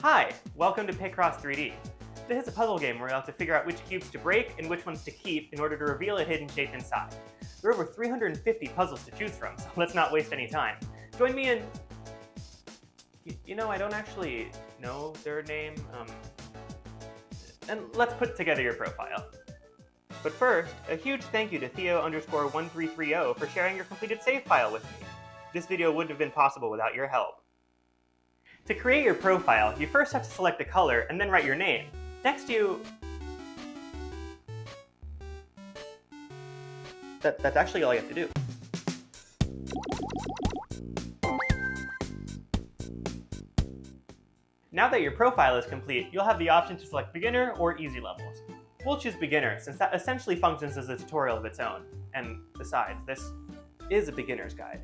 Hi, welcome to Picross 3D. This is a puzzle game where you'll have to figure out which cubes to break and which ones to keep in order to reveal a hidden shape inside. There are over 350 puzzles to choose from, so let's not waste any time. Join me in... You know, I don't actually know their name, and let's put together your profile. But first, a huge thank you to Theo_1330 for sharing your completed save file with me. This video wouldn't have been possible without your help. To create your profile, you first have to select a color and then write your name. Next That's actually all you have to do. Now that your profile is complete, you'll have the option to select beginner or easy levels. We'll choose beginner since that essentially functions as a tutorial of its own. And besides, this is a beginner's guide.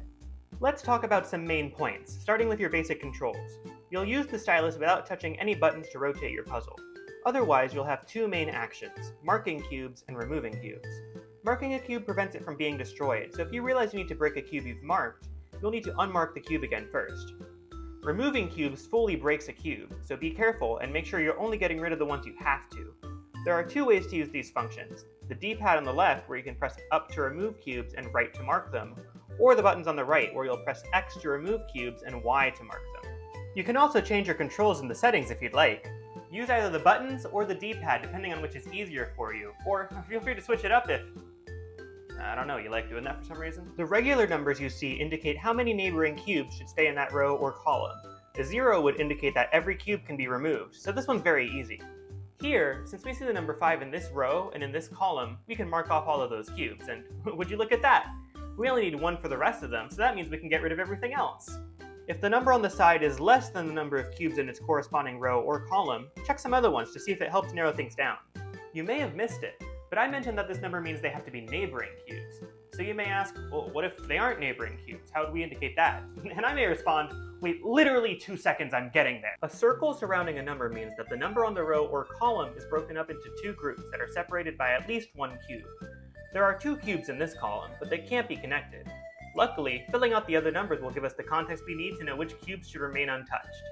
Let's talk about some main points, starting with your basic controls. You'll use the stylus without touching any buttons to rotate your puzzle. Otherwise, you'll have two main actions, marking cubes and removing cubes. Marking a cube prevents it from being destroyed, so if you realize you need to break a cube you've marked, you'll need to unmark the cube again first. Removing cubes fully breaks a cube, so be careful and make sure you're only getting rid of the ones you have to. There are two ways to use these functions. The D-pad on the left, where you can press up to remove cubes and right to mark them, or the buttons on the right, where you'll press X to remove cubes and Y to mark them. You can also change your controls in the settings if you'd like. Use either the buttons or the D-pad depending on which is easier for you, or feel free to switch it up if, I don't know, you like doing that for some reason. The regular numbers you see indicate how many neighboring cubes should stay in that row or column. The 0 would indicate that every cube can be removed, so this one's very easy. Here, since we see the number 5 in this row and in this column, we can mark off all of those cubes, and would you look at that? We only need 1 for the rest of them, so that means we can get rid of everything else. If the number on the side is less than the number of cubes in its corresponding row or column, check some other ones to see if it helps narrow things down. You may have missed it, but I mentioned that this number means they have to be neighboring cubes. So you may ask, well, what if they aren't neighboring cubes? How do we indicate that? And I may respond, wait, literally 2 seconds, I'm getting there. A circle surrounding a number means that the number on the row or column is broken up into 2 groups that are separated by at least 1 cube. There are 2 cubes in this column, but they can't be connected. Luckily, filling out the other numbers will give us the context we need to know which cubes should remain untouched.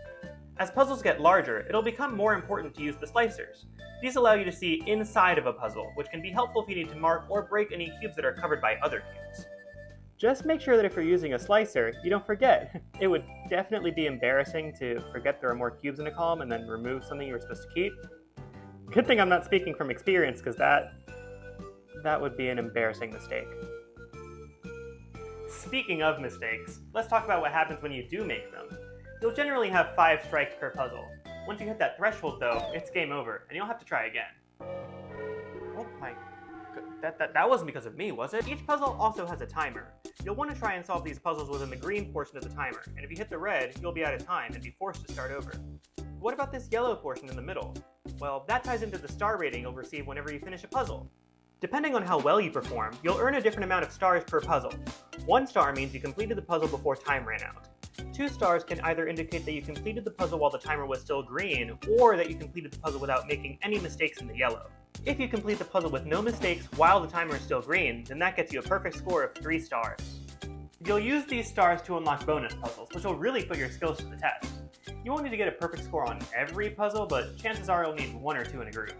As puzzles get larger, it'll become more important to use the slicers. These allow you to see inside of a puzzle, which can be helpful if you need to mark or break any cubes that are covered by other cubes. Just make sure that if you're using a slicer, you don't forget. It would definitely be embarrassing to forget there are more cubes in a column and then remove something you were supposed to keep. Good thing I'm not speaking from experience, because that would be an embarrassing mistake. Speaking of mistakes, let's talk about what happens when you do make them. You'll generally have 5 strikes per puzzle. Once you hit that threshold though, it's game over, and you'll have to try again. Oh my... That wasn't because of me, was it? Each puzzle also has a timer. You'll want to try and solve these puzzles within the green portion of the timer, and if you hit the red, you'll be out of time and be forced to start over. What about this yellow portion in the middle? Well, that ties into the star rating you'll receive whenever you finish a puzzle. Depending on how well you perform, you'll earn a different amount of stars per puzzle. 1 star means you completed the puzzle before time ran out. 2 stars can either indicate that you completed the puzzle while the timer was still green, or that you completed the puzzle without making any mistakes in the yellow. If you complete the puzzle with no mistakes while the timer is still green, then that gets you a perfect score of 3 stars. You'll use these stars to unlock bonus puzzles, which will really put your skills to the test. You won't need to get a perfect score on every puzzle, but chances are you'll need 1 or 2 in a group.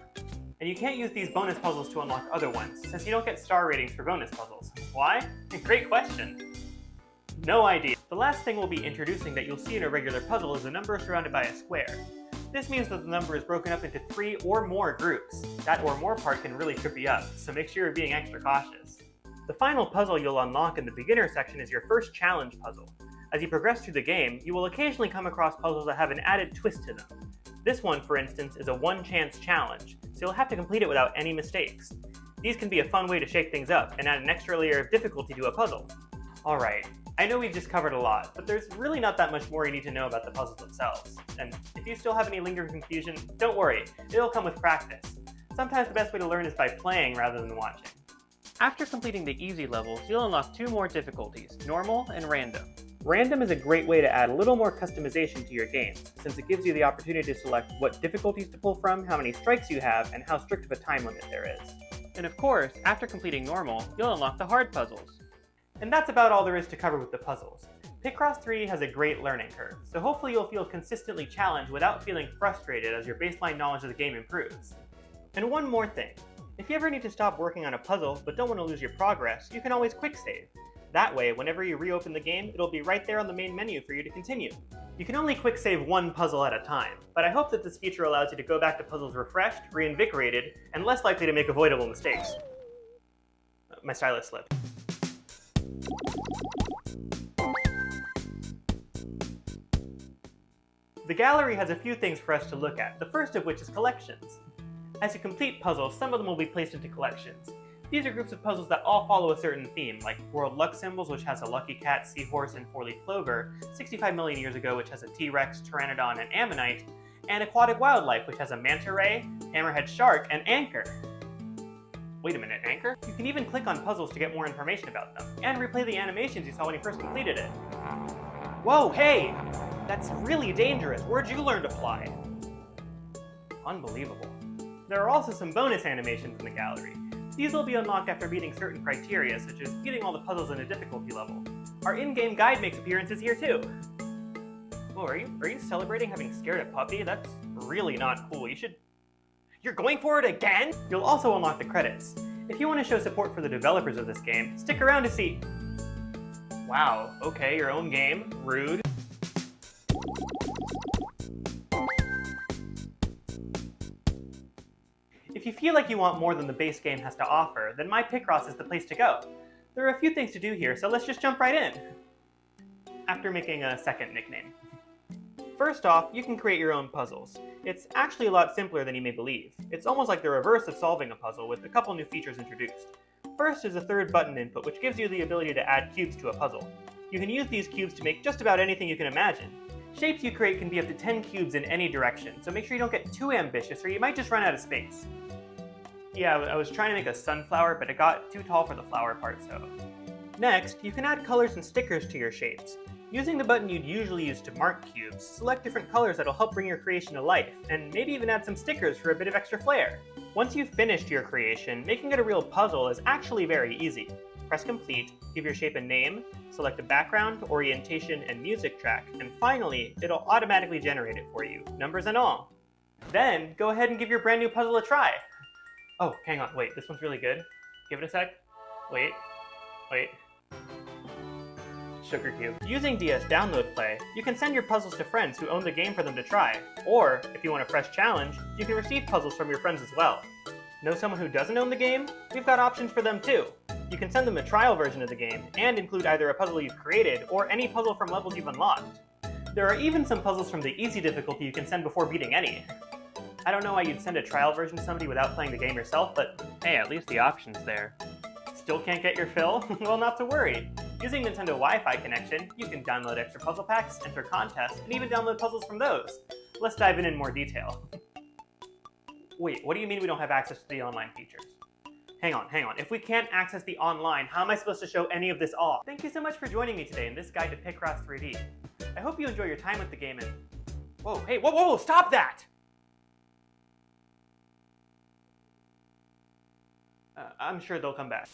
And you can't use these bonus puzzles to unlock other ones, since you don't get star ratings for bonus puzzles. Why? Great question! No idea. The last thing we'll be introducing that you'll see in a regular puzzle is a number surrounded by a square. This means that the number is broken up into 3 or more groups. That or more part can really trip you up, so make sure you're being extra cautious. The final puzzle you'll unlock in the beginner section is your first challenge puzzle. As you progress through the game, you will occasionally come across puzzles that have an added twist to them. This one, for instance, is a 1-chance challenge, so you'll have to complete it without any mistakes. These can be a fun way to shake things up and add an extra layer of difficulty to a puzzle. Alright, I know we've just covered a lot, but there's really not that much more you need to know about the puzzles themselves. And if you still have any lingering confusion, don't worry, it'll come with practice. Sometimes the best way to learn is by playing rather than watching. After completing the easy levels, you'll unlock 2 more difficulties, normal and random. Random is a great way to add a little more customization to your game, since it gives you the opportunity to select what difficulties to pull from, how many strikes you have, and how strict of a time limit there is. And of course, after completing normal, you'll unlock the hard puzzles. And that's about all there is to cover with the puzzles. Picross 3 has a great learning curve, so hopefully you'll feel consistently challenged without feeling frustrated as your baseline knowledge of the game improves. And one more thing. If you ever need to stop working on a puzzle but don't want to lose your progress, you can always quick save. That way, whenever you reopen the game, it'll be right there on the main menu for you to continue. You can only quick save one puzzle at a time, but I hope that this feature allows you to go back to puzzles refreshed, reinvigorated, and less likely to make avoidable mistakes. My stylus slipped. The gallery has a few things for us to look at, the first of which is collections. As you complete puzzles, some of them will be placed into collections. These are groups of puzzles that all follow a certain theme, like World Luck Symbols, which has a lucky cat, seahorse, and four-leaf clover, 65 million years ago, which has a T-Rex, Pteranodon, and Ammonite, and Aquatic Wildlife, which has a manta ray, hammerhead shark, and anchor. Wait a minute, anchor? You can even click on puzzles to get more information about them, and replay the animations you saw when you first completed it. Whoa, hey! That's really dangerous. Where'd you learn to fly? Unbelievable. There are also some bonus animations in the gallery. These will be unlocked after meeting certain criteria, such as beating all the puzzles in a difficulty level. Our in-game guide makes appearances here too. Oh, are you celebrating having scared a puppy? That's really not cool. You're going for it again? You'll also unlock the credits. If you want to show support for the developers of this game, stick around to see... Wow, okay, your own game. Rude. If you feel like you want more than the base game has to offer, then my Picross is the place to go. There are a few things to do here, so let's just jump right in. After making a second nickname. First off, you can create your own puzzles. It's actually a lot simpler than you may believe. It's almost like the reverse of solving a puzzle with a couple new features introduced. First is a third button input, which gives you the ability to add cubes to a puzzle. You can use these cubes to make just about anything you can imagine. Shapes you create can be up to 10 cubes in any direction, so make sure you don't get too ambitious or you might just run out of space. Yeah, I was trying to make a sunflower, but it got too tall for the flower part, so... Next, you can add colors and stickers to your shapes. Using the button you'd usually use to mark cubes, select different colors that'll help bring your creation to life, and maybe even add some stickers for a bit of extra flair. Once you've finished your creation, making it a real puzzle is actually very easy. Press complete, give your shape a name, select a background, orientation, and music track, and finally, it'll automatically generate it for you, numbers and all. Then, go ahead and give your brand new puzzle a try. Oh, hang on, wait, this one's really good. Give it a sec. Wait. Sugar Cube. Using DS Download Play, you can send your puzzles to friends who own the game for them to try. Or, if you want a fresh challenge, you can receive puzzles from your friends as well. Know someone who doesn't own the game? We've got options for them too. You can send them a trial version of the game, and include either a puzzle you've created, or any puzzle from levels you've unlocked. There are even some puzzles from the easy difficulty you can send before beating any. I don't know why you'd send a trial version to somebody without playing the game yourself, but hey, at least the option's there. Still can't get your fill? Well, not to worry. Using Nintendo Wi-Fi connection, you can download extra puzzle packs, enter contests, and even download puzzles from those. Let's dive in more detail. Wait, what do you mean we don't have access to the online features? Hang on. If we can't access the online, how am I supposed to show any of this off? Thank you so much for joining me today in this guide to Picross 3D. I hope you enjoy your time with the game and... Whoa, hey, whoa, stop that! I'm sure they'll come back.